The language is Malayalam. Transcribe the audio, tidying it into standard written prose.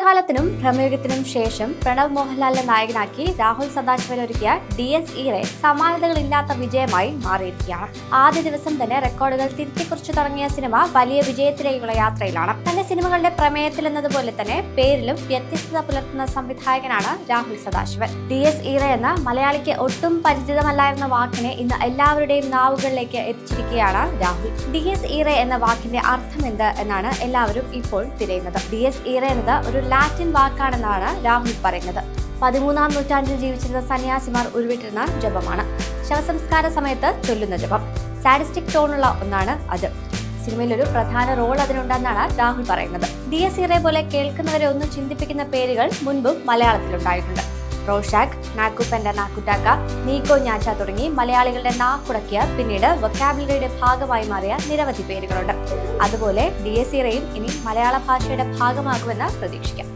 കാലത്തിനും ഭ്രമയുഗത്തിനും ശേഷം പ്രണവ് മോഹൻലാലിനെ നായകനാക്കി രാഹുൽ സദാശിവൻ ഒരുക്കിയ DS ഈറെ സമാനതകളില്ലാത്ത വിജയമായി മാറിയിരിക്കുകയാണ്. ആദ്യ ദിവസം തന്നെ റെക്കോർഡുകൾ തിരുത്തിക്കുറിച്ചു തുടങ്ങിയ സിനിമ വലിയ വിജയത്തിലേക്കുള്ള യാത്രയിലാണ്. തന്റെ സിനിമകളുടെ പ്രമേയത്തിൽ എന്നതുപോലെ തന്നെ പേരിലും വ്യത്യസ്തത പുലർത്തുന്ന സംവിധായകനാണ് രാഹുൽ സദാശിവൻ. DS ഈറെ എന്ന മലയാളിക്ക് ഒട്ടും പരിചിതമല്ലായിരുന്ന വാക്കിനെ ഇന്ന് എല്ലാവരുടെയും നാവുകളിലേക്ക് എത്തിച്ചിരിക്കുകയാണ് രാഹുൽ. DS ഈറെ എന്ന വാക്കിന്റെ അർത്ഥം എന്ത് എന്നാണ് എല്ലാവരും ഇപ്പോൾ തിരയുന്നത്. DS ഈറെ എന്നത് ഒരു ലാറ്റിൻ വാക്കാണെന്നാണ് രാഹുൽ പറയുന്നത്. 13-ാം നൂറ്റാണ്ടിൽ ജീവിച്ചിരുന്ന സന്യാസിമാർ ഉരുവിട്ടിരുന്ന ജപമാണ്. ശവസംസ്കാര സമയത്ത് ചൊല്ലുന്ന ജപം. സാഡിസ്റ്റിക് ടോണുള്ള ഒന്നാണ് അത്. സിനിമയിൽ ഒരു പ്രധാന റോൾ അതിനുണ്ടെന്നാണ് രാഹുൽ പറയുന്നത്. DS ഈറെ പോലെ കേൾക്കുന്നവരെ ഒന്നും ചിന്തിപ്പിക്കുന്ന പേരുകൾ മുൻപും മലയാളത്തിലുണ്ടായിട്ടുണ്ട്. റോഷാക്, നാക്കുപ്പന്റെ നാക്കുറ്റാക്ക, നീക്കോ ഞാച്ച തുടങ്ങി മലയാളികളുടെ നാക്കുടക്കിയ പിന്നീട് വൊക്കാബുലറിയുടെ ഭാഗമായി മാറിയ നിരവധി പേരുകളുണ്ട്. അതുപോലെ DS ഈറയും ഇനി മലയാള ഭാഷയുടെ ഭാഗമാകുമെന്ന് പ്രതീക്ഷിക്കാം.